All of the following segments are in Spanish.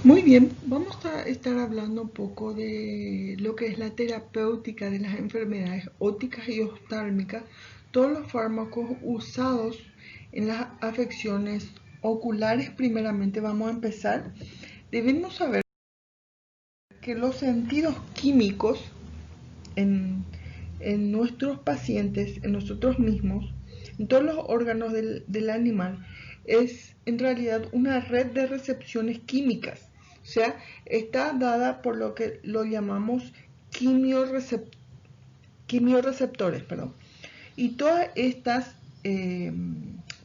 Muy bien, vamos a estar hablando un poco de lo que es la terapéutica de las enfermedades ópticas y oftálmicas, todos los fármacos usados en las afecciones oculares. Primeramente vamos a empezar. Debemos saber que los sentidos químicos en, en nuestros pacientes, en nosotros mismos, en todos los órganos del animal, es en realidad una red de recepciones químicas. O sea, está dada por lo que lo llamamos quimioreceptores, perdón. Y todas estas eh,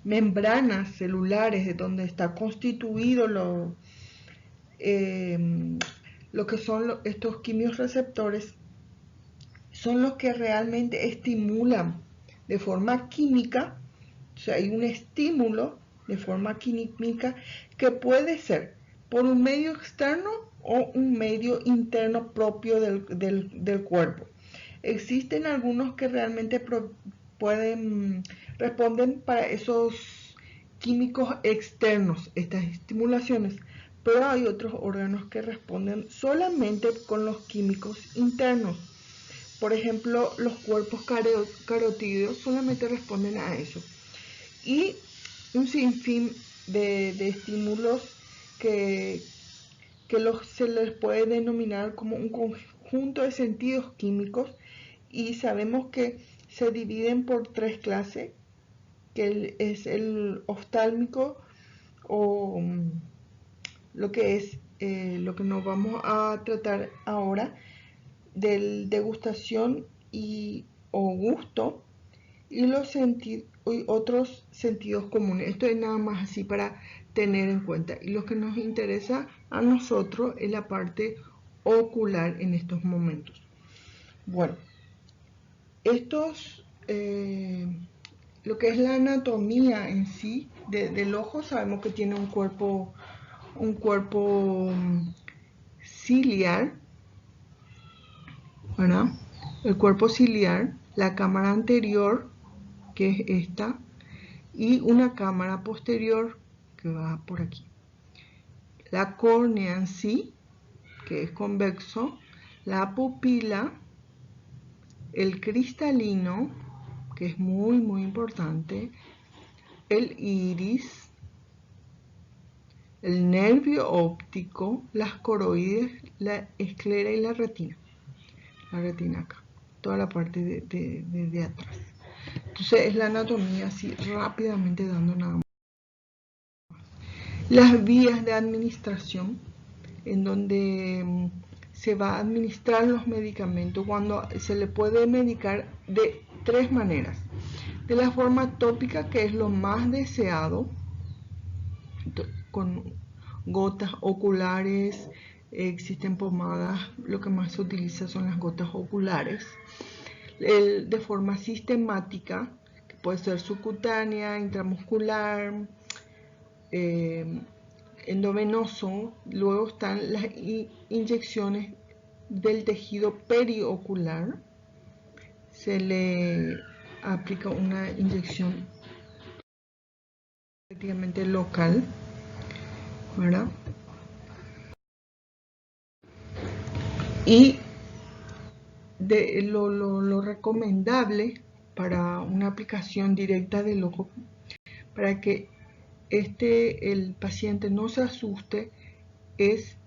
membranas celulares de donde está constituido lo que son estos quimioreceptores son los que realmente estimulan de forma química. O sea, hay un estímulo de forma química que puede ser por un medio externo o un medio interno propio del cuerpo. Existen algunos que realmente responden para esos químicos externos, estas estimulaciones, pero hay otros órganos que responden solamente con los químicos internos. Por ejemplo, los cuerpos carotídeos solamente responden a eso. Y un sinfín de estímulos que, se les puede denominar como un conjunto de sentidos químicos, y sabemos que se dividen por tres clases, que es el oftálmico, o lo que es lo que nos vamos a tratar ahora, del degustación o gusto, y otros sentidos comunes. Esto es nada más así para tener en cuenta. Y lo que nos interesa a nosotros es la parte ocular en estos momentos. Bueno, lo que es la anatomía en sí del ojo, sabemos que tiene un cuerpo ciliar, ¿verdad? El cuerpo ciliar, la cámara anterior, que es esta, y una cámara posterior que va por aquí. La córnea en sí, que es convexo, la pupila, el cristalino, que es muy importante, el iris, el nervio óptico, las coroides, la esclera y la retina. La retina acá, toda la parte de atrás. Entonces es la anatomía así rápidamente dando nada más. Las vías de administración, en donde se va a administrar los medicamentos, cuando se le puede medicar de tres maneras. De la forma tópica, que es lo más deseado, con gotas oculares, existen pomadas, lo que más se utiliza son las gotas oculares. De forma sistemática, que puede ser subcutánea, intramuscular, endovenoso. Luego están las inyecciones del tejido periocular. Se le aplica una inyección prácticamente local, ¿verdad? Y lo recomendable para una aplicación directa del ojo, para que el paciente no se asuste, es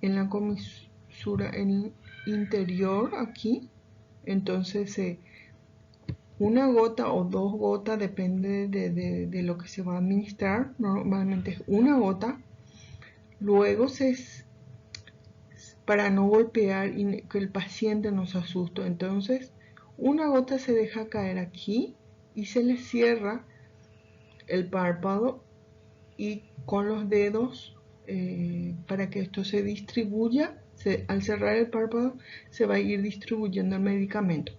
en la comisura en interior aquí. Entonces una gota o dos gotas, depende de lo que se va a administrar. Normalmente es una gota. Luego para no golpear y que el paciente no se asuste, entonces una gota se deja caer aquí y se le cierra el párpado, y con los dedos, para que esto se distribuya. Al cerrar el párpado se va a ir distribuyendo el medicamento.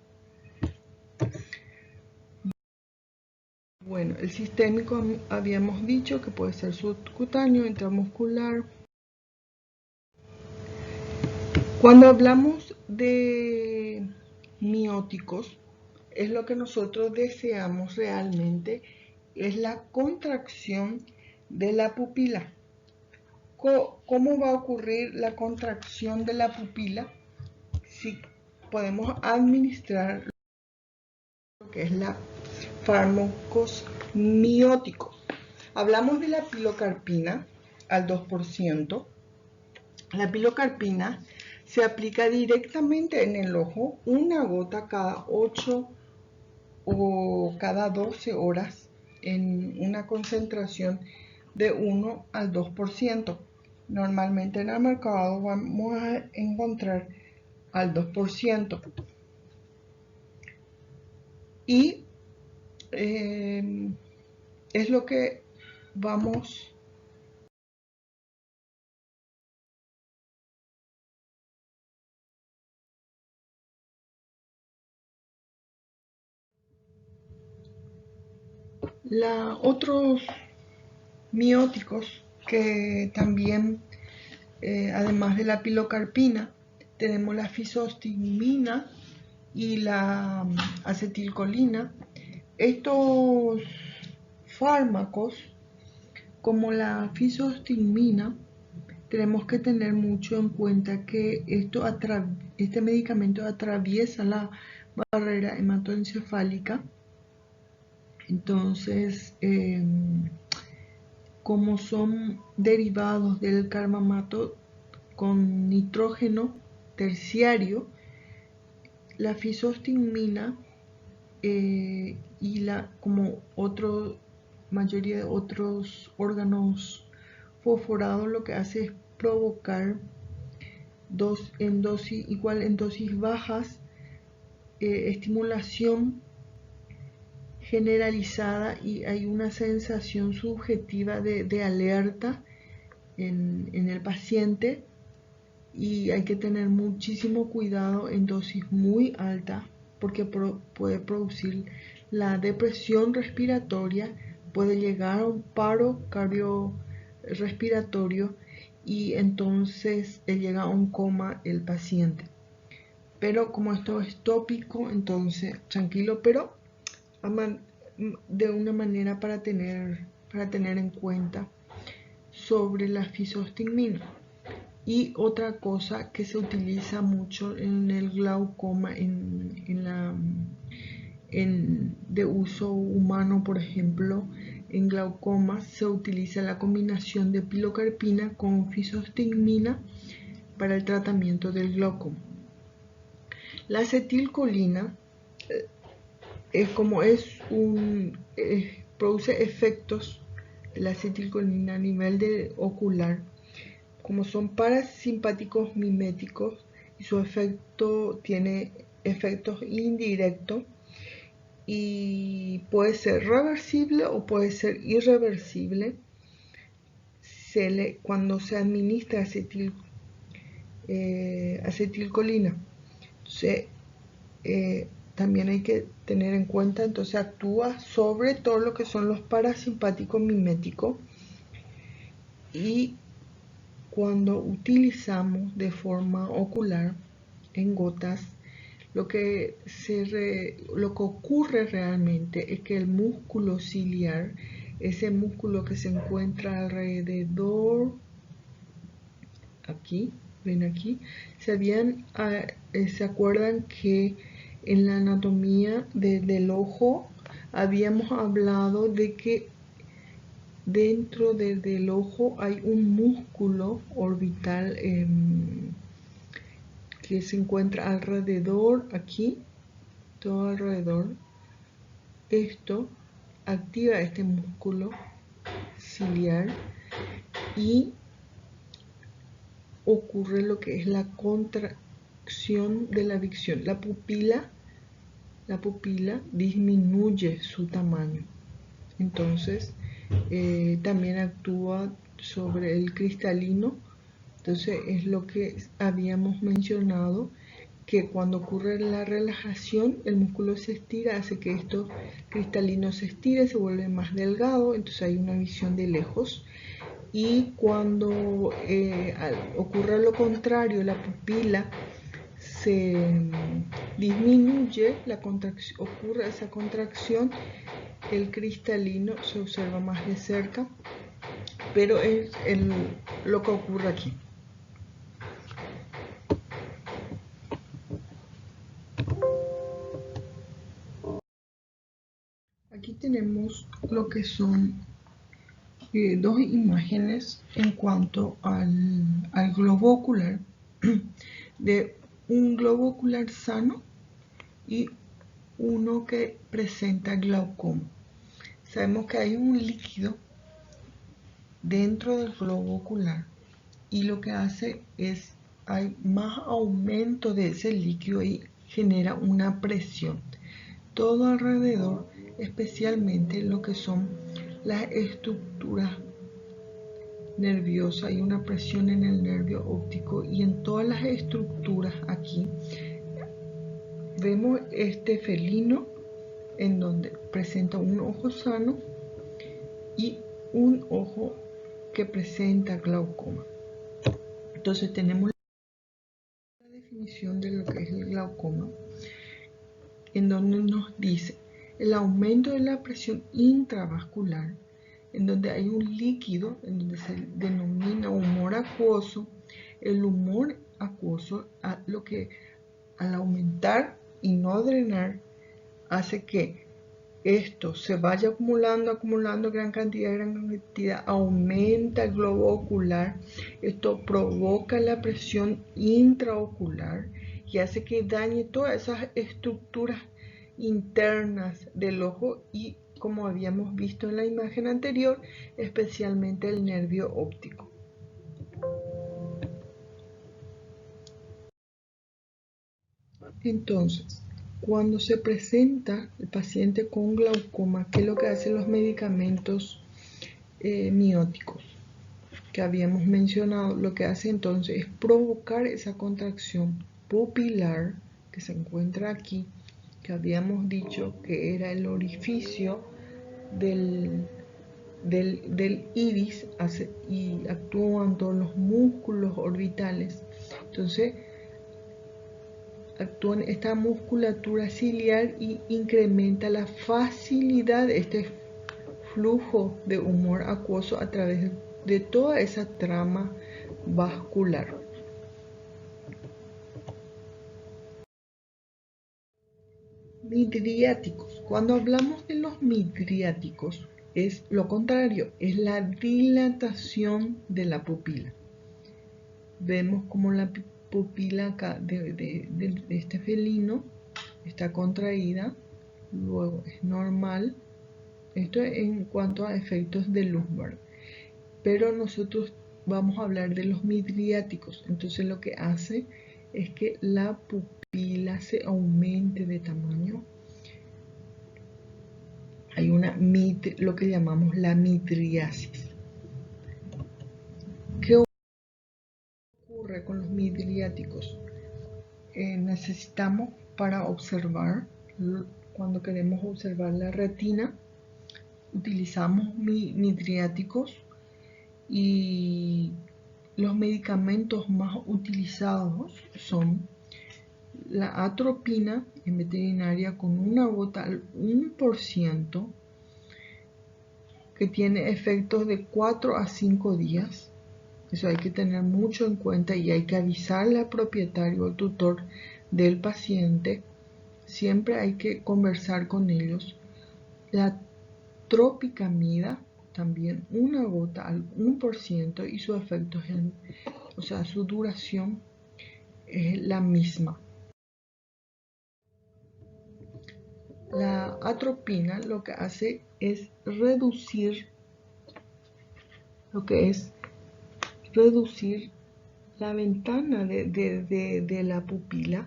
Bueno, el sistémico habíamos dicho que puede ser subcutáneo, intramuscular. Cuando hablamos de mióticos, es lo que nosotros deseamos realmente, es la contracción de la pupila. ¿Cómo va a ocurrir la contracción de la pupila si podemos administrar lo que es la fármacos mióticos? Hablamos de la pilocarpina al 2%. La pilocarpina se aplica directamente en el ojo, una gota cada 8 o cada 12 horas en una concentración de 1 al 2%. Normalmente en el mercado vamos a encontrar al 2%. Y es lo que vamos otros mióticos que también, además de la pilocarpina, tenemos la fisostigmina y la acetilcolina. Estos fármacos, como la fisostigmina, tenemos que tener mucho en cuenta que este medicamento atraviesa la barrera hematoencefálica. Entonces, como son derivados del carbamato con nitrógeno terciario, la fisostigmina y como mayoría de otros órganos fosforados, lo que hace es provocar en dosis bajas, estimulación generalizada, y hay una sensación subjetiva de alerta en el paciente, y hay que tener muchísimo cuidado en dosis muy alta porque puede producir la depresión respiratoria, puede llegar a un paro cardiorrespiratorio y entonces llega a un coma el paciente. Pero como esto es tópico, entonces tranquilo, pero de una manera para tener en cuenta sobre la fisostigmina. Y otra cosa que se utiliza mucho en el glaucoma, de uso humano, por ejemplo, en glaucoma se utiliza la combinación de pilocarpina con fisostigmina para el tratamiento del glaucoma. La acetilcolina produce efectos de la acetilcolina a nivel ocular, como son parasimpáticos miméticos, y su efecto tiene efectos indirectos y puede ser reversible o puede ser irreversible cuando se administra acetilcolina. Entonces, también hay que tener en cuenta, entonces actúa sobre todo lo que son los parasimpáticos miméticos, y cuando utilizamos de forma ocular en gotas, lo que ocurre realmente es que el músculo ciliar, ese músculo que se encuentra alrededor, aquí, ven aquí, se acuerdan que en la anatomía del ojo habíamos hablado de que dentro del ojo hay un músculo orbital que se encuentra alrededor, aquí, todo alrededor. Esto activa este músculo ciliar y ocurre lo que es la contracción de la visión. La pupila disminuye su tamaño. Entonces, también actúa sobre el cristalino. Entonces, es lo que habíamos mencionado, que cuando ocurre la relajación, el músculo se estira, hace que esto cristalino se estire, se vuelve más delgado, entonces hay una visión de lejos. Y cuando ocurre lo contrario, la pupila se disminuye, ocurre esa contracción, el cristalino se observa más de cerca, pero lo que ocurre aquí. Aquí tenemos lo que son dos imágenes en cuanto al globo ocular, de un globo ocular sano y uno que presenta glaucoma. Sabemos que hay un líquido dentro del globo ocular y lo que hace es, hay más aumento de ese líquido y genera una presión todo alrededor, especialmente lo que son las estructuras nerviosas. Hay una presión en el nervio óptico y en todas las estructuras aquí vemos este felino en donde presenta un ojo sano y un ojo que presenta glaucoma. Entonces tenemos la definición de lo que es el glaucoma, en donde nos dice el aumento de la presión intravascular, en donde hay un líquido, en donde se denomina humor acuoso. El humor acuoso, lo que al aumentar y no drenar, hace que esto se vaya acumulando gran cantidad, aumenta el globo ocular. Esto provoca la presión intraocular y hace que dañe todas esas estructuras internas del ojo y, como habíamos visto en la imagen anterior, especialmente el nervio óptico. Entonces, cuando se presenta el paciente con glaucoma, ¿qué es lo que hacen los medicamentos mióticos que habíamos mencionado? Lo que hace entonces es provocar esa contracción pupilar que se encuentra aquí, que habíamos dicho que era el orificio del iris, y actúan todos los músculos orbitales. Entonces actúa esta musculatura ciliar y incrementa la facilidad de este flujo de humor acuoso a través de toda esa trama vascular. Midriáticos. Cuando hablamos de los midriáticos, es lo contrario, es la dilatación de la pupila. Vemos como la pupila acá de este felino está contraída, luego es normal. Esto en cuanto a efectos de Lundberg. Pero nosotros vamos a hablar de los midriáticos. Entonces lo que hace es que la pupila se aumente de tamaño. Hay lo que llamamos la midriasis. ¿Qué ocurre con los midriáticos? Necesitamos, para observar, cuando queremos observar la retina, utilizamos midriáticos, y los medicamentos más utilizados son la atropina en veterinaria con una gota al 1%, que tiene efectos de 4 a 5 días. Eso hay que tener mucho en cuenta y hay que avisarle al propietario o tutor del paciente. Siempre hay que conversar con ellos. La tropicamida, también una gota al 1%, y su efecto su duración es la misma. La atropina lo que hace es reducir la ventana de la pupila,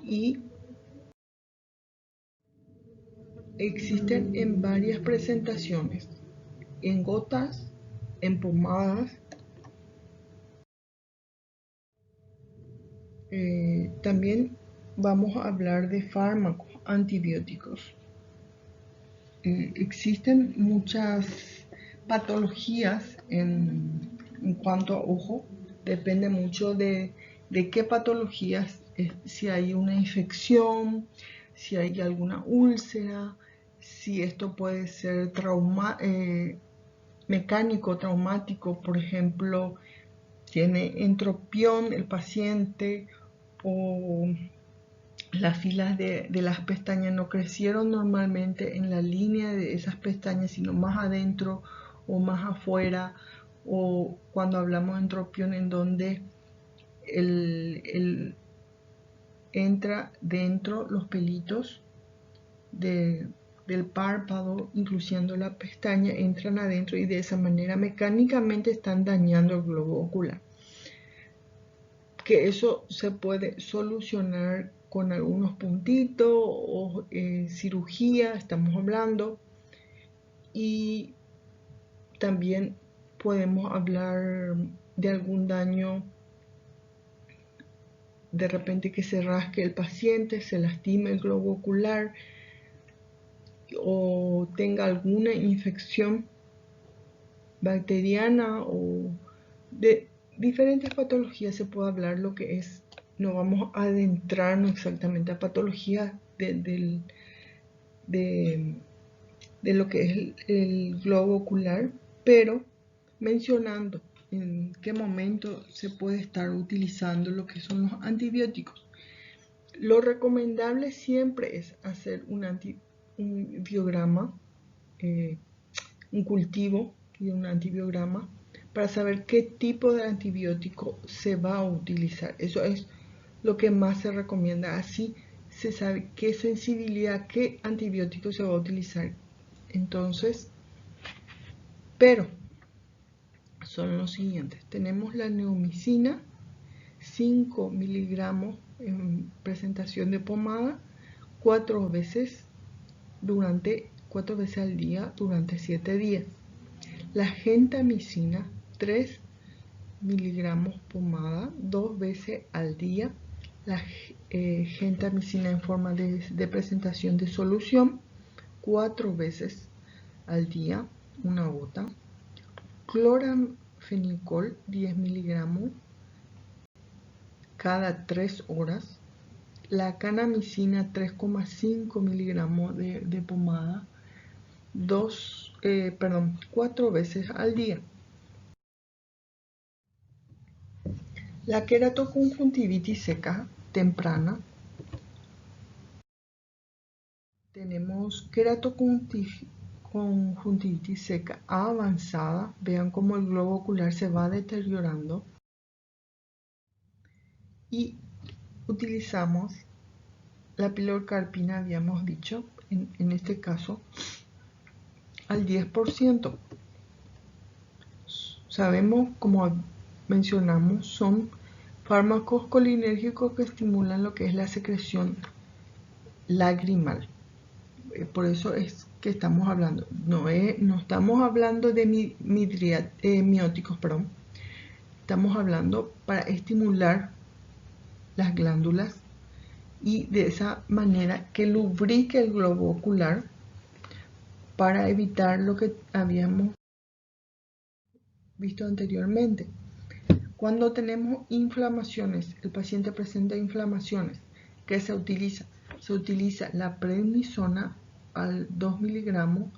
y existen en varias presentaciones, en gotas, en pomadas. También vamos a hablar de fármacos antibióticos. Existen muchas patologías en cuanto a ojo. Depende mucho de qué patologías, si hay una infección, si hay alguna úlcera, si esto puede ser mecánico traumático, por ejemplo, tiene entropión el paciente, o las filas de las pestañas no crecieron normalmente en la línea de esas pestañas, sino más adentro o más afuera, o cuando hablamos de entropión en donde entra dentro los pelitos del párpado, incluyendo la pestaña, entran adentro y de esa manera mecánicamente están dañando el globo ocular. Que eso se puede solucionar con algunos puntitos o cirugía, estamos hablando, y también podemos hablar de algún daño, de repente que se rasque el paciente, se lastime el globo ocular o tenga alguna infección bacteriana o de diferentes patologías se puede hablar. Lo que es, no vamos a adentrarnos exactamente a patologías de lo que es el globo ocular, pero mencionando en qué momento se puede estar utilizando lo que son los antibióticos. Lo recomendable siempre es hacer un biograma, un cultivo y un antibiograma para saber qué tipo de antibiótico se va a utilizar. Eso es lo que más se recomienda. Así se sabe qué sensibilidad, qué antibiótico se va a utilizar. Entonces, pero son los siguientes. Tenemos la neomicina, 5 miligramos en presentación de pomada, 4 veces al día durante 7 días. La gentamicina, 3 miligramos pomada, 2 veces al día. La gentamicina en forma de presentación de solución, 4 veces al día, una gota. Cloranfenicol, 10 miligramos cada 3 horas. La canamicina, 3,5 miligramos de pomada, 4 veces al día. La queratoconjuntivitis seca temprana. Tenemos queratoconjuntivitis seca avanzada. Vean cómo el globo ocular se va deteriorando. Y utilizamos la pilocarpina, habíamos dicho, en este caso, al 10%. Sabemos, como mencionamos, son fármacos colinérgicos que estimulan lo que es la secreción lagrimal. Por eso es que estamos hablando, no estamos hablando de mióticos, perdón. Estamos hablando para estimular las glándulas y de esa manera que lubrique el globo ocular para evitar lo que habíamos visto anteriormente. Cuando tenemos inflamaciones, el paciente presenta inflamaciones, ¿qué se utiliza? Se utiliza la prednisona al 2 miligramos,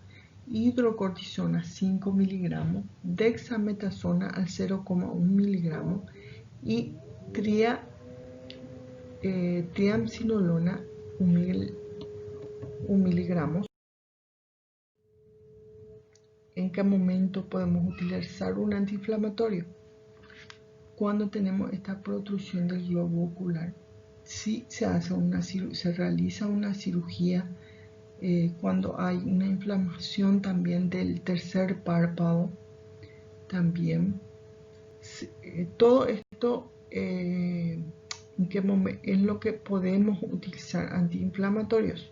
hidrocortisona 5 miligramos, dexametasona al 0,1 miligramos y triamcinolona 1 miligramo. ¿En qué momento podemos utilizar un antiinflamatorio? Cuando tenemos esta protrusión del globo ocular. Si se realiza una cirugía, cuando hay una inflamación también del tercer párpado, también todo esto ¿en qué momento es lo que podemos utilizar antiinflamatorios?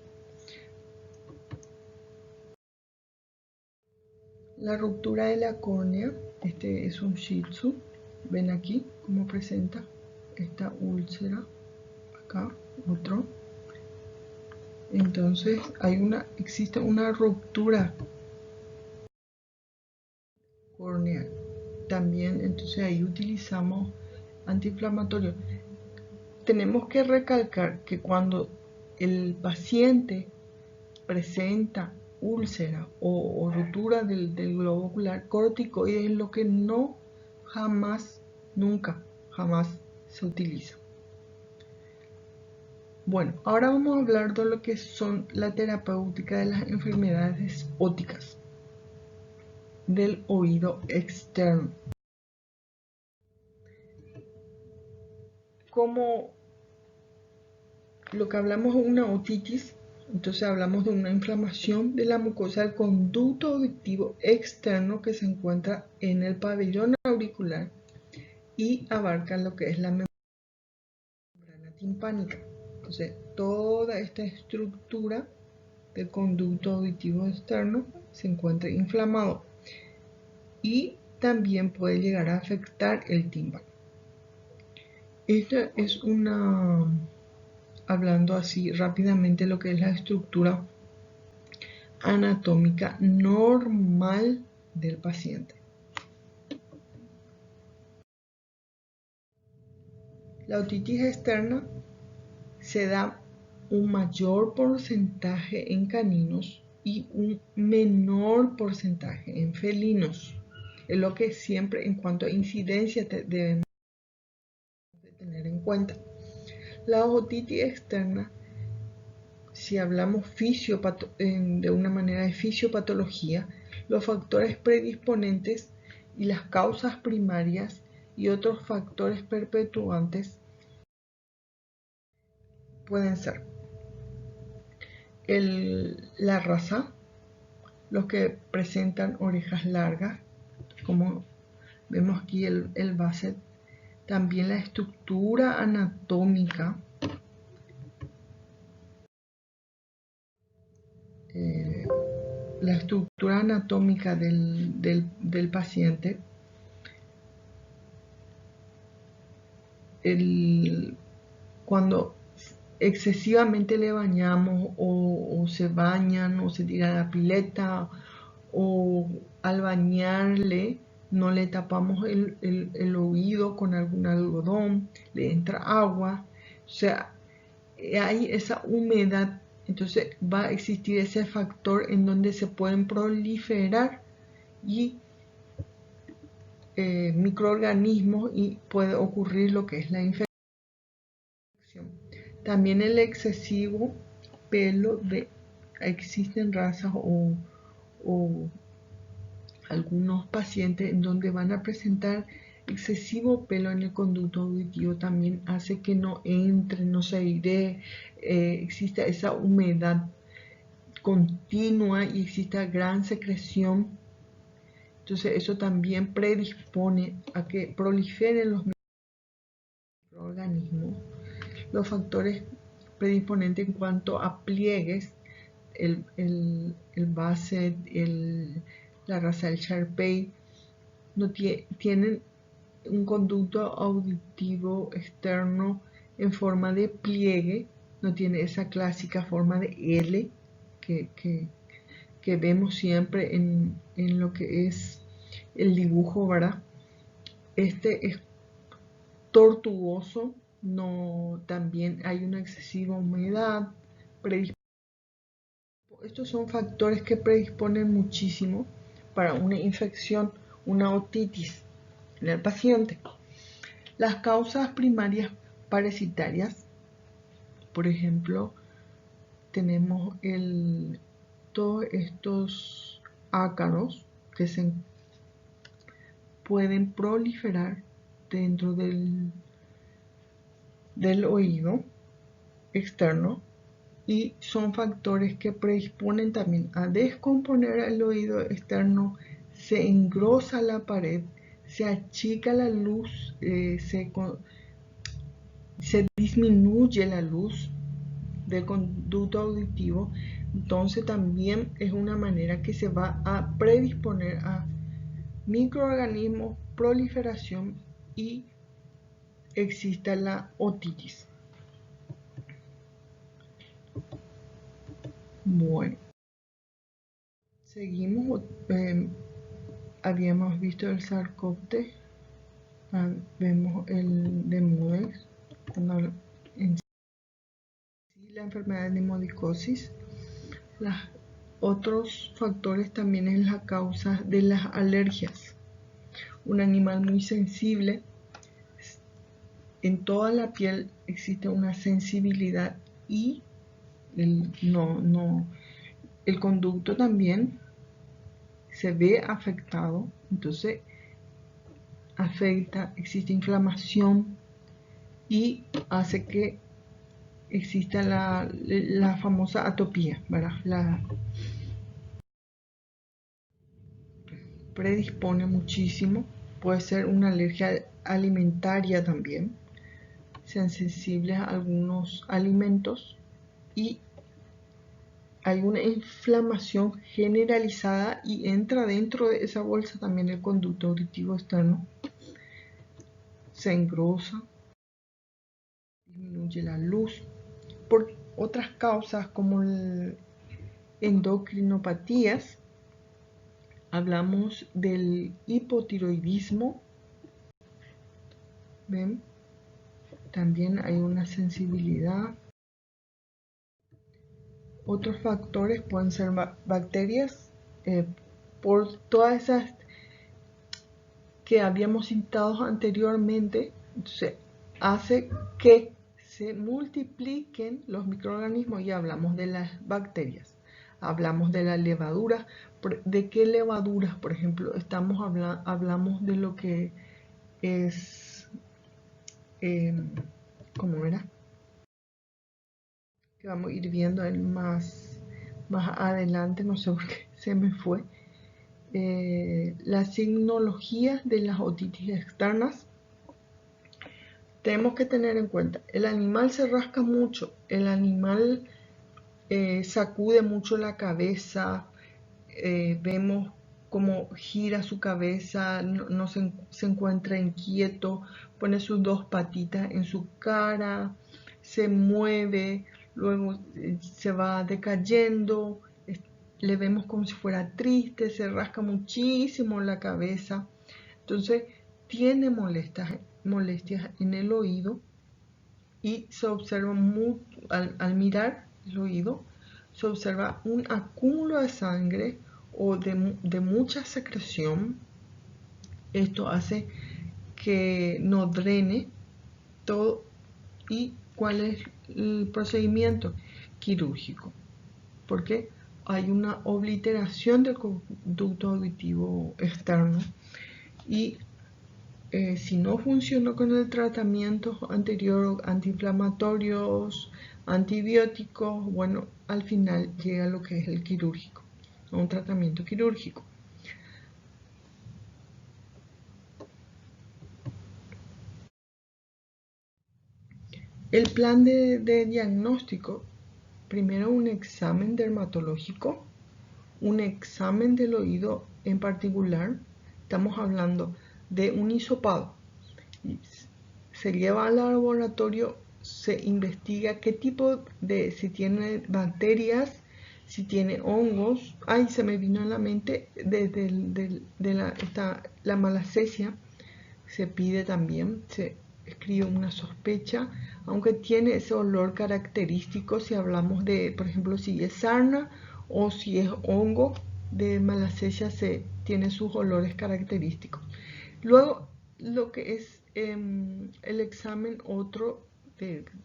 La ruptura de la córnea, este es un Shih Tzu, ven aquí cómo presenta esta úlcera, acá otro. Entonces existe una ruptura corneal. También entonces ahí utilizamos antiinflamatorios. Tenemos que recalcar que cuando el paciente presenta úlcera o rotura del globo ocular, corticoides es lo que no jamás, nunca, jamás se utiliza. Bueno, ahora vamos a hablar de lo que son la terapéutica de las enfermedades ópticas del oído externo. Como lo que hablamos de una otitis, entonces hablamos de una inflamación de la mucosa del conducto auditivo externo que se encuentra en el pabellón auricular y abarca lo que es la membrana timpánica. Entonces, toda esta estructura del conducto auditivo externo se encuentra inflamado y también puede llegar a afectar el tímpano. Esta es hablando así rápidamente, lo que es la estructura anatómica normal del paciente. La otitis externa se da un mayor porcentaje en caninos y un menor porcentaje en felinos. Es lo que siempre en cuanto a incidencia debemos de tener en cuenta. La otitis externa, si hablamos de una manera de fisiopatología, los factores predisponentes y las causas primarias y otros factores perpetuantes pueden ser la raza, los que presentan orejas largas, como vemos aquí el Basset, también la estructura anatómica, del paciente, cuando excesivamente le bañamos o se bañan o se tira la pileta o al bañarle no le tapamos el oído con algún algodón, le entra agua, o sea, hay esa humedad, entonces va a existir ese factor en donde se pueden proliferar y microorganismos y puede ocurrir lo que es la infección. También el excesivo pelo existen razas o algunos pacientes en donde van a presentar excesivo pelo en el conducto auditivo, también hace que no entre, no se airee, exista esa humedad continua y exista gran secreción. Entonces eso también predispone a que proliferen los microorganismos. Los factores predisponentes en cuanto a pliegues, el Basset, la raza del Sharpei, no tienen un conducto auditivo externo en forma de pliegue, no tiene esa clásica forma de L que vemos siempre en lo que es el dibujo, ¿verdad? Este es tortuoso, también hay una excesiva humedad, estos son factores que predisponen muchísimo para una infección, una otitis en el paciente. Las causas primarias parasitarias, por ejemplo, tenemos todos estos ácaros que se pueden proliferar dentro del oído externo y son factores que predisponen también a descomponer el oído externo, se engrosa la pared, se achica la luz, se disminuye la luz del conducto auditivo, entonces también es una manera que se va a predisponer a microorganismos, proliferación y exista la otitis. Bueno, seguimos. Habíamos visto el Charcot-Marie, vemos el Demodex, en sí la enfermedad de nemodicosis, las Otros factores también es la causa de las alergias. Un animal muy sensible, en toda la piel existe una sensibilidad y el conducto también se ve afectado, entonces afecta, existe inflamación y hace que exista la famosa atopía, ¿verdad? Predispone muchísimo, puede ser una alergia alimentaria también, sean sensibles a algunos alimentos y hay una inflamación generalizada y entra dentro de esa bolsa también el conducto auditivo externo, se engrosa, disminuye la luz. Por otras causas como endocrinopatías, hablamos del hipotiroidismo, ¿ven? También hay una sensibilidad. Otros factores pueden ser bacterias, por todas esas que habíamos citado anteriormente, entonces hace que se multipliquen los microorganismos y hablamos de las bacterias. Hablamos de la levadura. ¿De qué levaduras? Por ejemplo, hablamos de lo que es, ¿cómo era? Que vamos a ir viendo más adelante, no sé por qué se me fue. La signología de las otitis externas. Tenemos que tener en cuenta, el animal se rasca mucho, el animal sacude mucho la cabeza, vemos cómo gira su cabeza, no se encuentra inquieto, pone sus dos patitas en su cara, se mueve, luego se va decayendo, le vemos como si fuera triste, se rasca muchísimo la cabeza, entonces tiene molestias en el oído y se observa al mirar el oído, se observa un acúmulo de sangre o de mucha secreción. Esto hace que no drene todo. ¿Y cuál es el procedimiento? Quirúrgico, porque hay una obliteración del conducto auditivo externo y si no funcionó con el tratamiento anterior, antiinflamatorios, antibióticos, bueno, al final llega lo que es el quirúrgico, un tratamiento quirúrgico. El plan de diagnóstico, primero un examen dermatológico, un examen del oído en particular, estamos hablando de un hisopado. Se lleva al laboratorio, se investiga qué tipo si tiene bacterias, si tiene hongos. Ay, se me vino a la mente la malacesia, se pide también, se escribe una sospecha, aunque tiene ese olor característico si hablamos de, por ejemplo, si es sarna o si es hongo de malacesia, tiene sus olores característicos. Luego, lo que es el examen otro,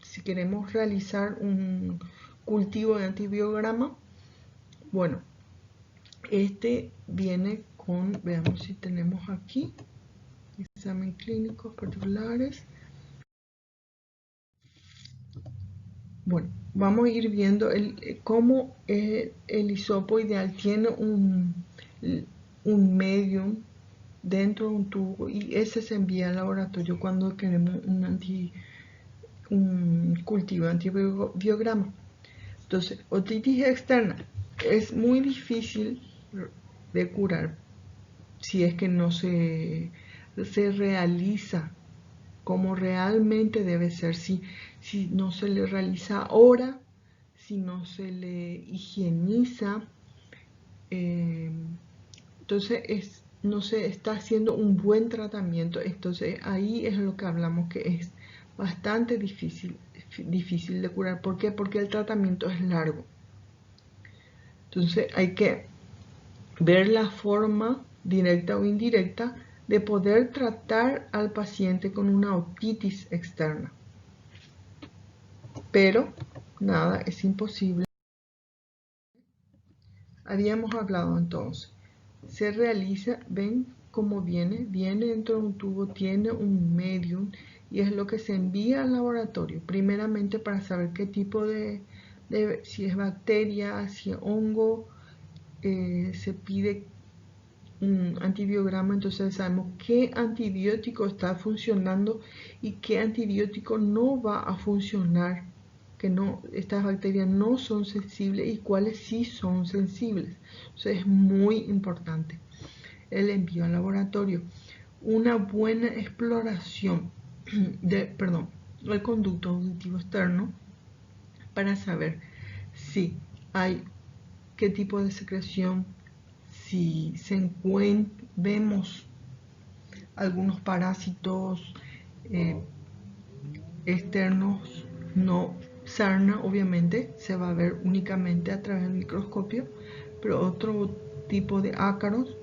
si queremos realizar un cultivo de antibiograma, bueno, este viene con, veamos si tenemos aquí, examen clínicos particulares. Bueno, vamos a ir viendo cómo el hisopo ideal tiene un medium dentro de un tubo y ese se envía al laboratorio cuando queremos un cultivo de antibiograma. Entonces, otitis externa es muy difícil de curar si es que no se realiza como realmente debe ser, si no se le realiza ahora, si no se le higieniza, entonces no se está haciendo un buen tratamiento. Entonces ahí es lo que hablamos que es bastante difícil de curar. ¿Por qué? Porque el tratamiento es largo. Entonces hay que ver la forma directa o indirecta de poder tratar al paciente con una otitis externa. Pero nada es imposible. Habíamos hablado entonces. Se realiza, ven cómo viene dentro de un tubo, tiene un medium y es lo que se envía al laboratorio, primeramente para saber qué tipo si es bacteria, si es hongo, se pide un antibiograma, entonces sabemos qué antibiótico está funcionando y qué antibiótico no va a funcionar, que no, estas bacterias no son sensibles y cuáles sí son sensibles. Entonces es muy importante el envío al laboratorio. Una buena exploración del conducto auditivo externo para saber si hay qué tipo de secreción, si vemos algunos parásitos externos, no sarna, obviamente se va a ver únicamente a través del microscopio, pero otro tipo de ácaros,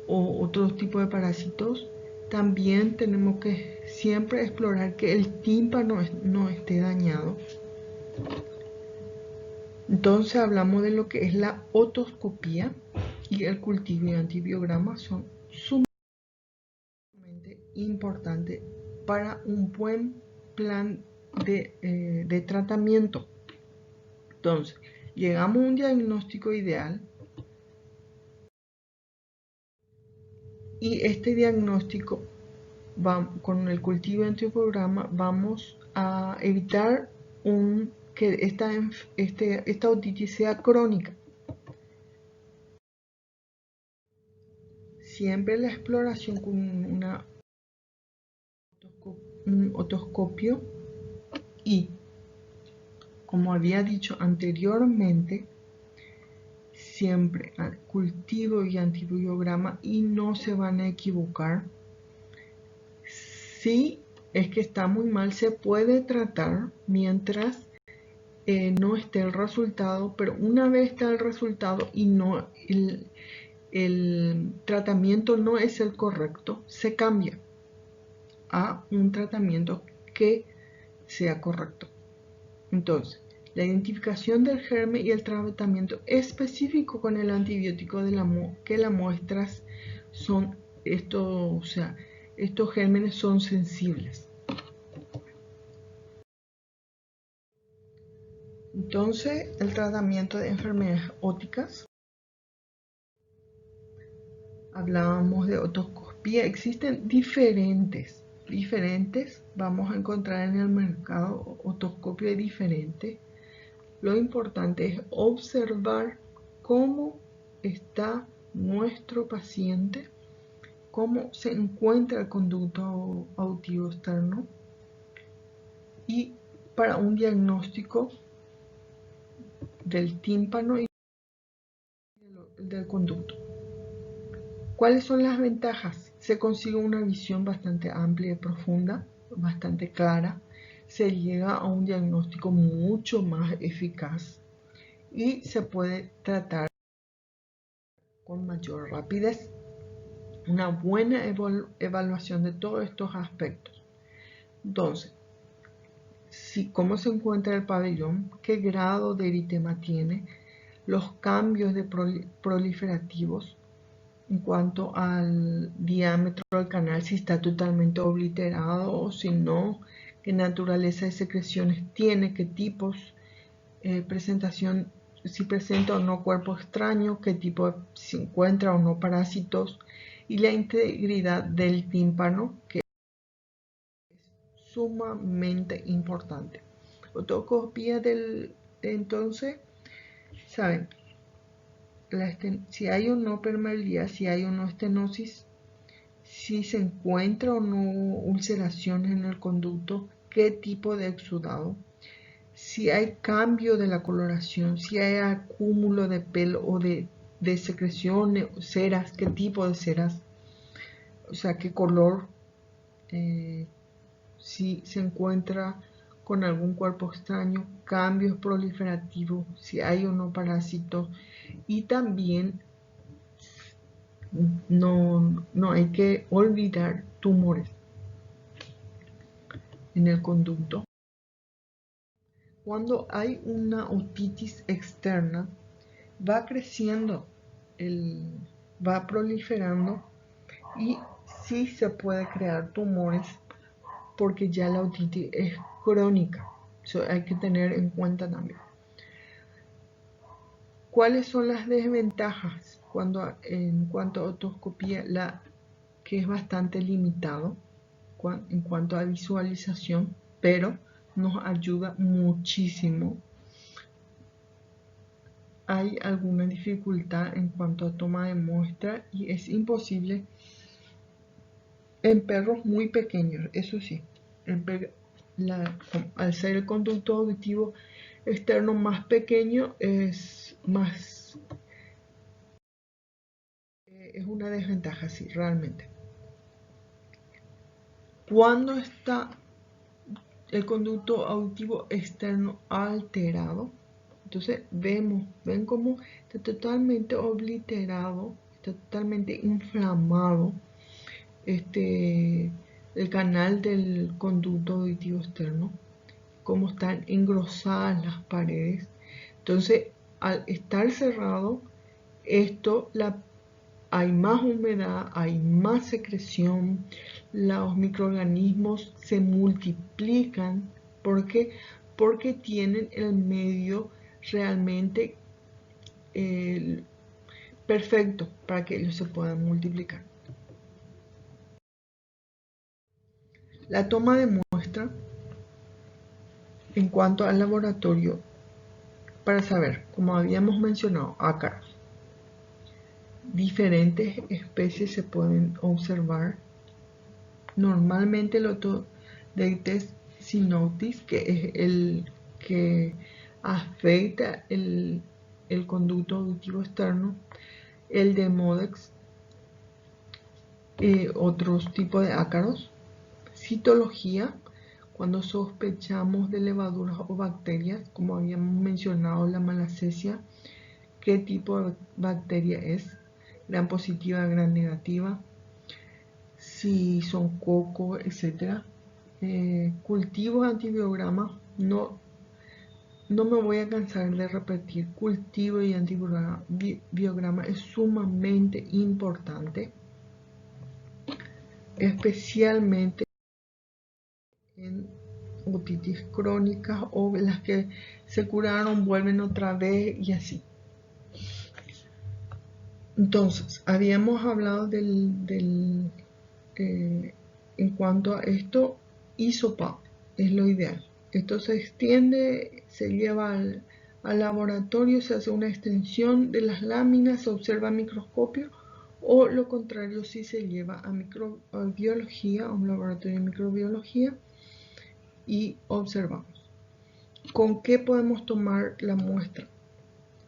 o otro tipo de parásitos, también tenemos que siempre explorar que el tímpano no esté dañado. Entonces hablamos de lo que es la otoscopía y el cultivo de antibiogramas son sumamente importantes para un buen plan de tratamiento. Entonces, llegamos a un diagnóstico ideal y este diagnóstico, con el cultivo de antibiogramas, vamos a evitar que esta otitis sea crónica. Siempre la exploración con un otoscopio y, como había dicho anteriormente, siempre cultivo y antibiograma y no se van a equivocar. Si es que está muy mal, se puede tratar mientras no esté el resultado, pero una vez está el resultado y no el tratamiento no es el correcto, se cambia a un tratamiento que sea correcto. Entonces, la identificación del germen y el tratamiento específico con el antibiótico que las muestras son estos gérmenes son sensibles. Entonces, el tratamiento de enfermedades óticas. Hablábamos de otoscopía. Existen diferentes. Vamos a encontrar en el mercado otoscopio diferente. Lo importante es observar cómo está nuestro paciente, cómo se encuentra el conducto auditivo externo y para un diagnóstico del tímpano y del conducto. ¿Cuáles son las ventajas? Se consigue una visión bastante amplia y profunda, bastante clara. Se llega a un diagnóstico mucho más eficaz y se puede tratar con mayor rapidez. Una buena evaluación de todos estos aspectos. Entonces, cómo se encuentra el pabellón, qué grado de eritema tiene, los cambios proliferativos en cuanto al diámetro del canal, si está totalmente obliterado o si no, qué naturaleza de secreciones tiene, qué tipos, presentación, si presenta o no cuerpo extraño, qué tipo si encuentra o no parásitos, y la integridad del tímpano, que es sumamente importante. Otoscopía entonces, saben, si hay o no permeabilidad, si hay o no estenosis, si se encuentra o no ulceraciones en el conducto, qué tipo de exudado, si hay cambio de la coloración, si hay acúmulo de pelo o de secreciones, ceras, qué tipo de ceras, o sea, qué color, si se encuentra con algún cuerpo extraño, cambios proliferativos, si hay o no parásitos, y también no hay que olvidar tumores en el conducto. Cuando hay una otitis externa, va creciendo, va proliferando y sí se puede crear tumores porque ya la otitis es crónica. Eso hay que tener en cuenta también. ¿Cuáles son las desventajas en cuanto a otoscopía? Que es bastante limitado en cuanto a visualización, pero nos ayuda muchísimo. Hay alguna dificultad en cuanto a toma de muestra y es imposible en perros muy pequeños, eso sí. Al ser el conducto auditivo externo más pequeño, es una desventaja, sí, realmente. Cuando está el conducto auditivo externo alterado, entonces ven cómo está totalmente obliterado, está totalmente inflamado el canal del conducto auditivo externo, cómo están engrosadas las paredes. Entonces, al estar cerrado, hay más humedad, hay más secreción, los microorganismos se multiplican porque tienen el medio realmente perfecto para que ellos se puedan multiplicar. La toma de muestra en cuanto al laboratorio para saber, como habíamos mencionado, ácaros. Diferentes especies se pueden observar. Normalmente el Otodectes cynotus, que es el que afecta el conducto auditivo externo, el Demodex, otros tipos de ácaros. Citología, cuando sospechamos de levaduras o bacterias, como habíamos mencionado la malacesia, qué tipo de bacteria es, gran positiva, gran negativa, si son coco, etc. Cultivos antibiogramas, no me voy a cansar de repetir, cultivo y antibiograma es sumamente importante, especialmente en otitis crónicas o las que se curaron vuelven otra vez y así. Entonces, habíamos hablado en cuanto a esto, hisopado es lo ideal. Esto se extiende, se lleva al laboratorio, se hace una extensión de las láminas, se observa a microscopio, o lo contrario, si se lleva a microbiología, a un laboratorio de microbiología, y observamos. ¿Con qué podemos tomar la muestra?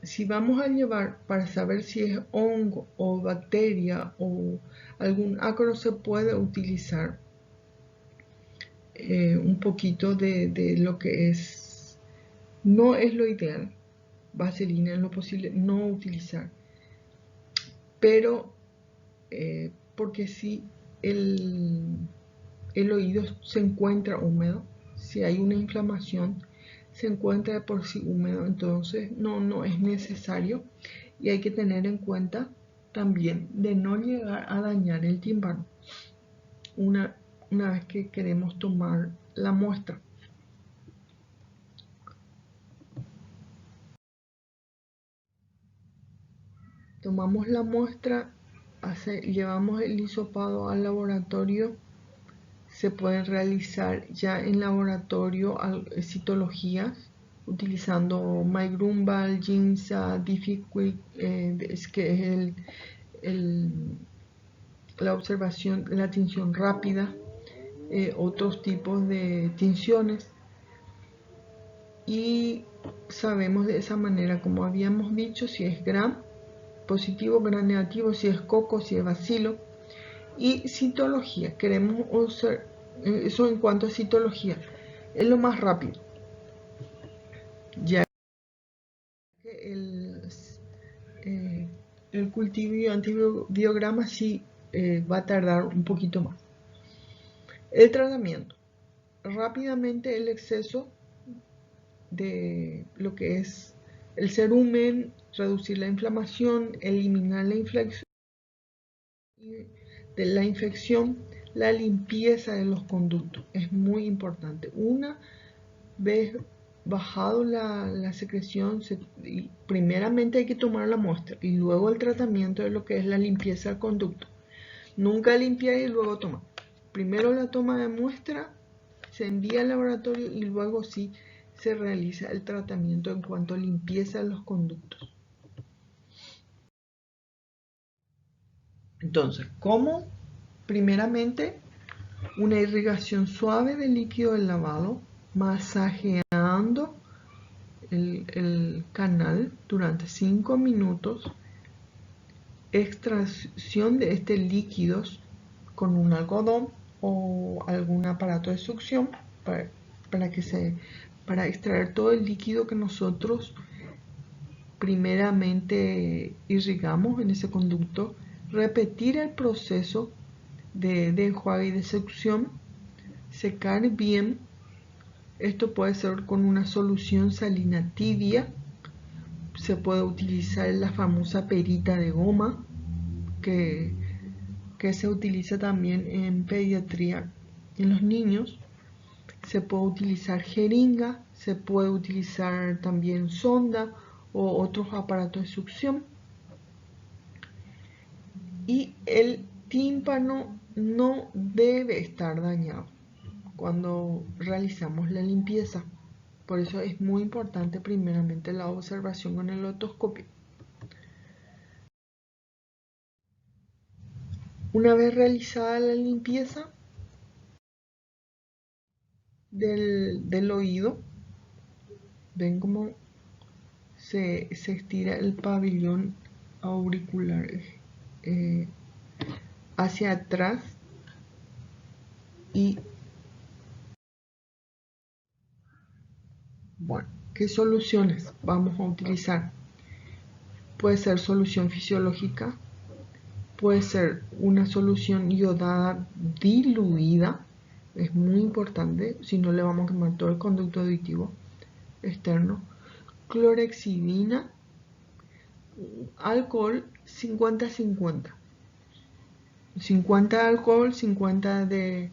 Si vamos a llevar para saber si es hongo o bacteria o algún ácaro, se puede utilizar un poquito de lo que es, no es lo ideal, vaselina en lo posible no utilizar, pero porque si el oído se encuentra húmedo, si hay una inflamación, se encuentra de por sí húmedo, entonces no es necesario, y hay que tener en cuenta también de no llegar a dañar el tímpano una vez que queremos tomar la muestra. Tomamos la muestra, llevamos el hisopado al laboratorio. Se pueden realizar ya en laboratorio citologías utilizando MyGrumbal, Ginza, Difficult, que es la observación, la tinción rápida, otros tipos de tinciones, y sabemos de esa manera, como habíamos dicho, si es gram positivo, gram negativo, si es coco, si es bacilo. Y citología, queremos usar eso en cuanto a citología. es lo más rápido, ya que el cultivo y antibiograma sí va a tardar un poquito más. El tratamiento. Rápidamente el exceso de lo que es el cerumen, reducir la inflamación, eliminar la infección, la limpieza de los conductos. Es muy importante. Una vez bajado la secreción, primeramente hay que tomar la muestra y luego el tratamiento de lo que es la limpieza del conducto. Nunca limpiar y luego tomar. Primero la toma de muestra, se envía al laboratorio y luego sí se realiza el tratamiento en cuanto a limpieza de los conductos. Entonces, ¿cómo? Primeramente, una irrigación suave del líquido del lavado, masajeando el canal durante 5 minutos, extracción de este líquido con un algodón o algún aparato de succión para extraer todo el líquido que nosotros primeramente irrigamos en ese conducto, repetir el proceso de enjuague y de succión, secar bien. Esto puede ser con una solución salina tibia, se puede utilizar la famosa perita de goma que se utiliza también en pediatría en los niños. Se puede utilizar jeringa, se puede utilizar también sonda o otros aparatos de succión. Y el tímpano no debe estar dañado cuando realizamos la limpieza. Por eso es muy importante primeramente la observación con el otoscopio. Una vez realizada la limpieza del oído, ven cómo se estira el pabellón auricular hacia atrás y bueno, ¿qué soluciones vamos a utilizar? Puede ser solución fisiológica, puede ser una solución iodada diluida, es muy importante, si no le vamos a quemar todo el conducto auditivo externo, clorexidina, alcohol 50-50, 50 de alcohol, 50 de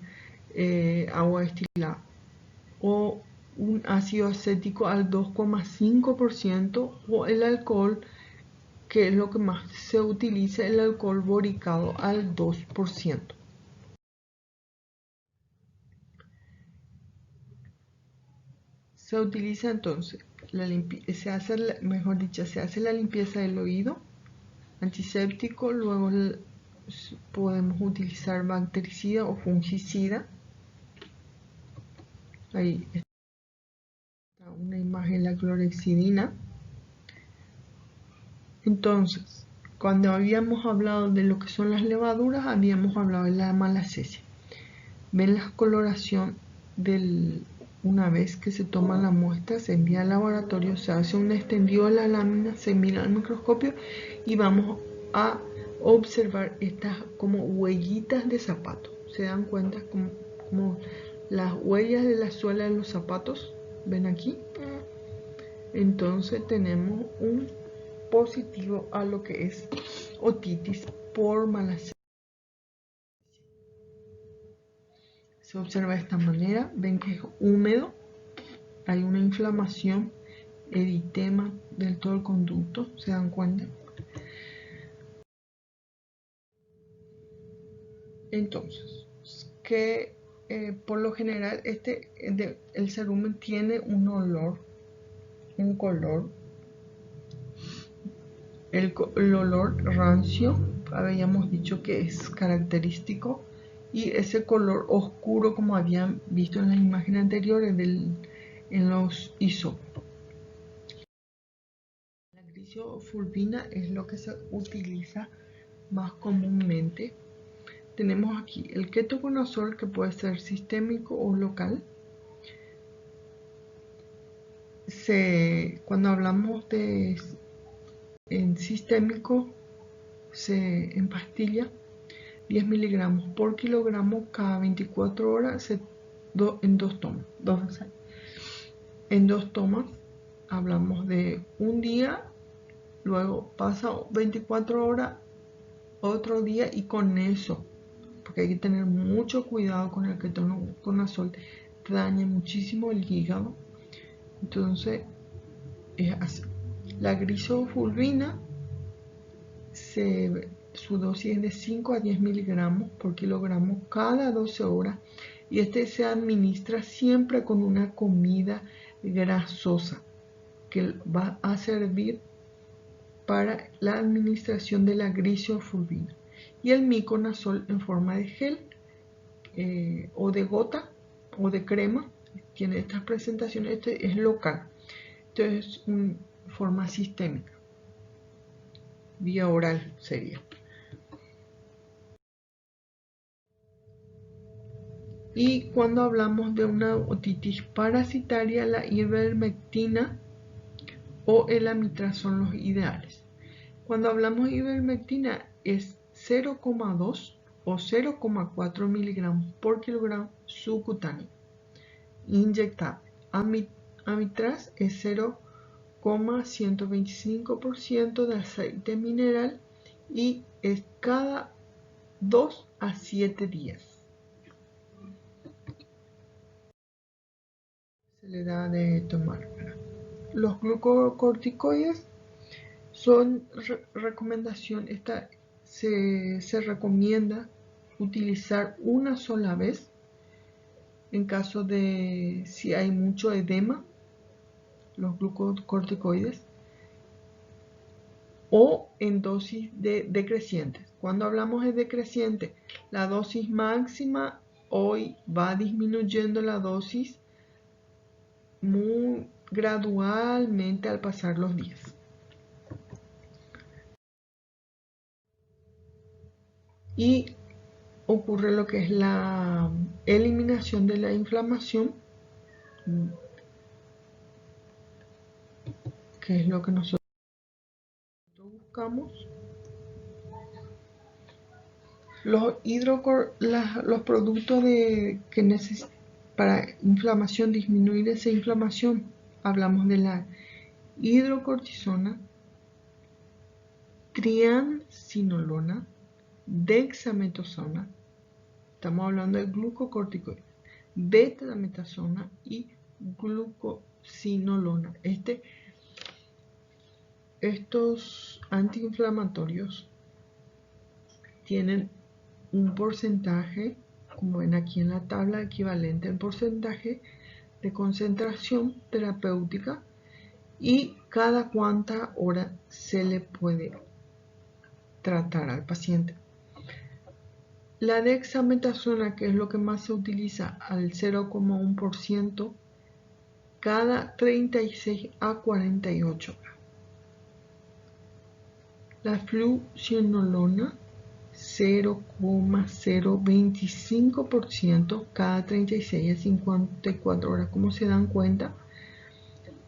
agua destilada, o un ácido acético al 2,5% o el alcohol, que es lo que más se utiliza, el alcohol boricado al 2%. Se utiliza entonces, se hace la limpieza del oído, antiséptico, luego podemos utilizar bactericida o fungicida. Ahí está una imagen de la clorexidina. Entonces, cuando habíamos hablado de lo que son las levaduras, habíamos hablado de la malacesia. Ven la coloración una vez que se toma la muestra, se envía al laboratorio, se hace un extendido de la lámina, se mira al microscopio y vamos a observar estas como huellitas de zapato. ¿Se dan cuenta? Como las huellas de la suela de los zapatos. ¿Ven aquí? Entonces tenemos un positivo a lo que es otitis por malacesia. Se observa de esta manera, ven que es húmedo, hay una inflamación, eritema del todo el conducto, ¿se dan cuenta? Entonces, que por lo general el cerumen tiene un olor, un color, el olor rancio, habíamos dicho que es característico, y ese color oscuro como habían visto en las imágenes anteriores en los hisopos. La crisofulvina es lo que se utiliza más comúnmente. Tenemos aquí el ketoconazol, que puede ser sistémico o local. cuando hablamos de en sistémico, en pastilla, 10 miligramos por kilogramo cada 24 horas en dos tomas. En dos tomas hablamos de un día, luego pasa 24 horas, otro día, y con eso, porque hay que tener mucho cuidado con el ketoconazol, daña muchísimo el hígado. Entonces es así. La grisofulvina, su dosis es de 5 a 10 miligramos por kilogramo cada 12 horas, y se administra siempre con una comida grasosa que va a servir para la administración de la grisofulvina. Y el miconazol en forma de gel o de gota o de crema tiene estas presentaciones. Este es local, entonces en forma sistémica, vía oral sería. Y cuando hablamos de una otitis parasitaria, la ivermectina o el amitraz son los ideales. Cuando hablamos de ivermectina es 0,2 o 0,4 miligramos por kilogramo subcutáneo inyectable. Amitraz es 0,125% de aceite mineral y es cada 2 a 7 días. Se le da de tomar. Los glucocorticoides son recomendación. Se recomienda utilizar una sola vez en caso de si hay mucho edema, los glucocorticoides, o en dosis decrecientes. Cuando hablamos de decreciente, la dosis máxima hoy va disminuyendo la dosis muy gradualmente al pasar los días. Y ocurre lo que es la eliminación de la inflamación, que es lo que nosotros buscamos. Los productos que necesitan para inflamación, disminuir esa inflamación, hablamos de la hidrocortisona, triamcinolona, dexametasona, estamos hablando de glucocorticoides, betametasona y glucosinolona. Estos antiinflamatorios tienen un porcentaje, como ven aquí en la tabla, equivalente al porcentaje de concentración terapéutica y cada cuánta hora se le puede tratar al paciente. La dexametasona, que es lo que más se utiliza, al 0,1% cada 36 a 48 horas. La fluocinolona, 0,025% cada 36 a 54 horas. Como se dan cuenta,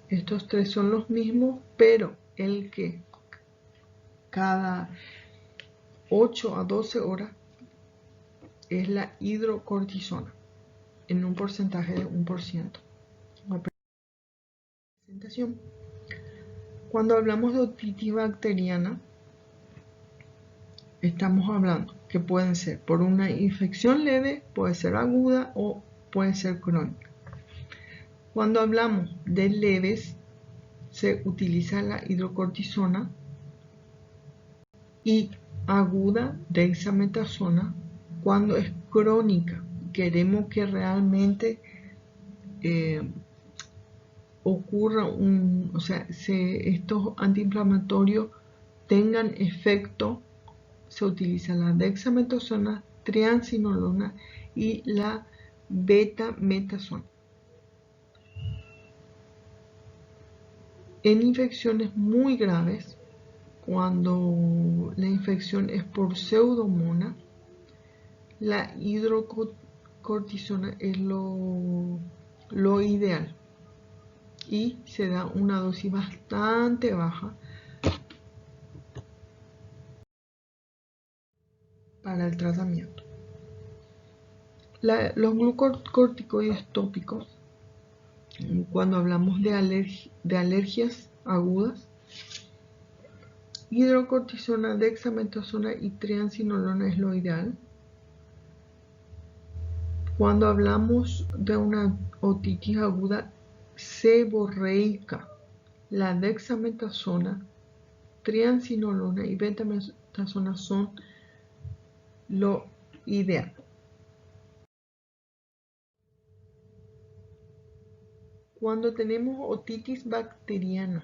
estos tres son los mismos, pero el que cada 8 a 12 horas es la hidrocortisona, en un porcentaje de 1%. Cuando hablamos de otitis bacteriana, estamos hablando que pueden ser por una infección leve, puede ser aguda o puede ser crónica. Cuando hablamos de leves, se utiliza la hidrocortisona, y aguda dexametasona. Cuando es crónica, queremos que realmente ocurra estos antiinflamatorios tengan efecto, se utiliza la dexametasona, triamcinolona y la betametasona. En infecciones muy graves, cuando la infección es por pseudomonas, la hidrocortisona es lo ideal. y se da una dosis bastante baja para el tratamiento. Los glucocorticoides tópicos, cuando hablamos de alergias agudas, hidrocortisona, dexametasona y triamcinolona es lo ideal. Cuando hablamos de una otitis aguda seborreica, la dexametasona, triamcinolona y betametasona son lo ideal. Cuando tenemos otitis bacteriana,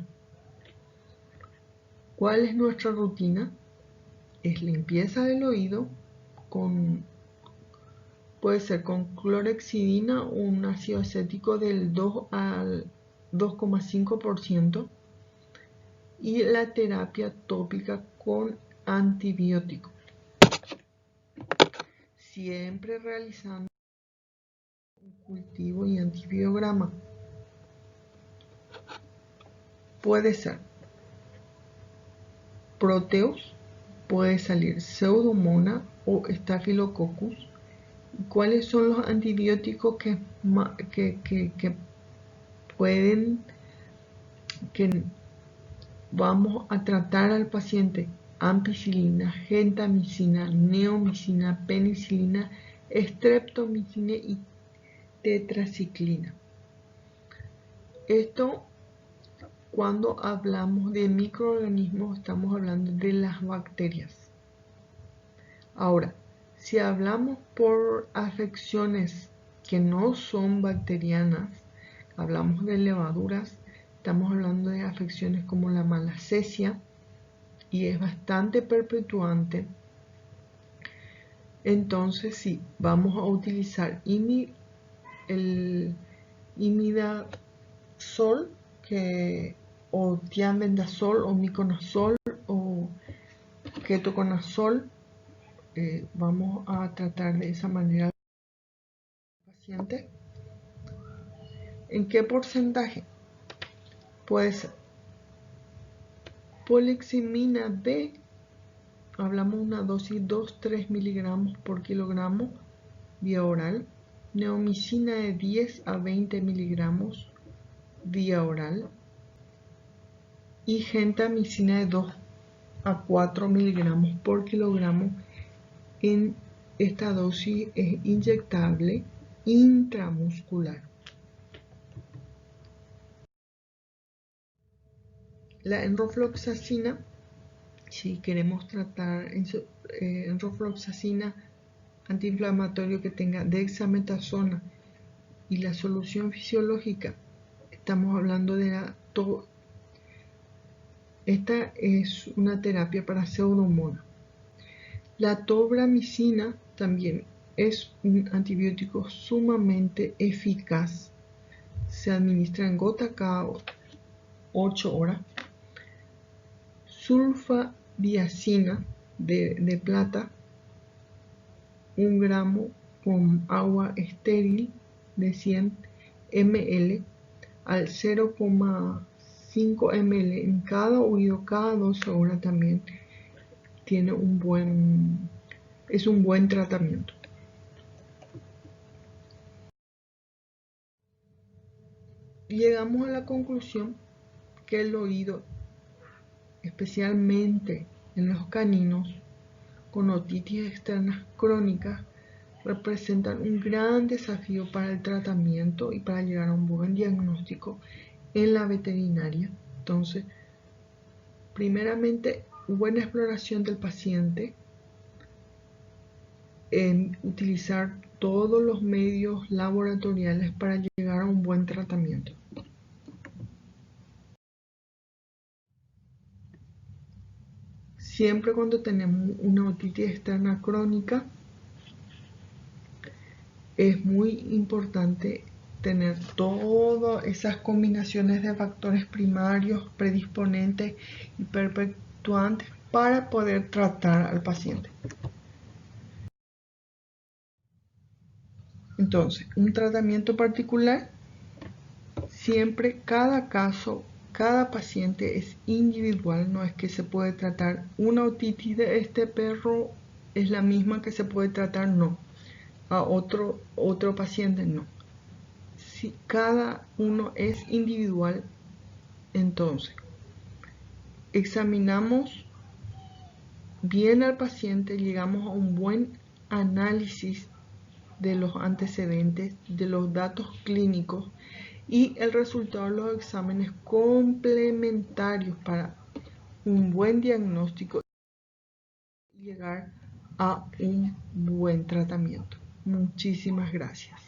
¿cuál es nuestra rutina? Es limpieza del oído puede ser con clorhexidina o un ácido acético del 2 al 2,5% y la terapia tópica con antibiótico. Siempre realizando un cultivo y antibiograma. Puede ser Proteus, puede salir Pseudomonas o Staphylococcus. ¿Cuáles son los antibióticos que vamos a tratar al paciente? Ampicilina, gentamicina, neomicina, penicilina, streptomicina y tetraciclina. Esto, cuando hablamos de microorganismos, estamos hablando de las bacterias. Ahora, si hablamos por afecciones que no son bacterianas, hablamos de levaduras, estamos hablando de afecciones como la malacesia y es bastante perpetuante. Entonces sí, vamos a utilizar el imidazol o tiabendazol o miconazol o ketoconazol. Vamos a tratar de esa manera al paciente. ¿En qué porcentaje? Puede ser poliximina B, hablamos una dosis 2-3 miligramos por kilogramo vía oral, neomicina de 10 a 20 miligramos vía oral y gentamicina de 2 a 4 miligramos por kilogramo. En esta dosis es inyectable intramuscular. La enrofloxacina, si queremos tratar enrofloxacina antiinflamatorio que tenga dexametasona y la solución fisiológica, estamos hablando de esta es una terapia para Pseudomonas. La tobramicina también es un antibiótico sumamente eficaz. Se administra en gota cada 8 horas. Sulfabiacina de plata, 1 gramo con agua estéril de 100 ml al 0,5 ml en cada oído cada 12 horas también es un buen tratamiento. Llegamos a la conclusión que el oído, especialmente en los caninos con otitis externas crónicas, representan un gran desafío para el tratamiento y para llegar a un buen diagnóstico en la veterinaria. Entonces, primeramente, buena exploración del paciente, en utilizar todos los medios laboratoriales para llegar a un buen tratamiento. Siempre cuando tenemos una otitis externa crónica, es muy importante tener todas esas combinaciones de factores primarios, predisponentes y perpetuantes para poder tratar al paciente. Entonces, un tratamiento particular Siempre cada caso, cada paciente es individual, no es que se puede tratar una otitis de este perro es la misma que se puede tratar, no. A otro paciente, no. Si cada uno es individual, entonces examinamos bien al paciente, llegamos a un buen análisis de los antecedentes, de los datos clínicos y el resultado de los exámenes complementarios para un buen diagnóstico y llegar a un buen tratamiento. Muchísimas gracias.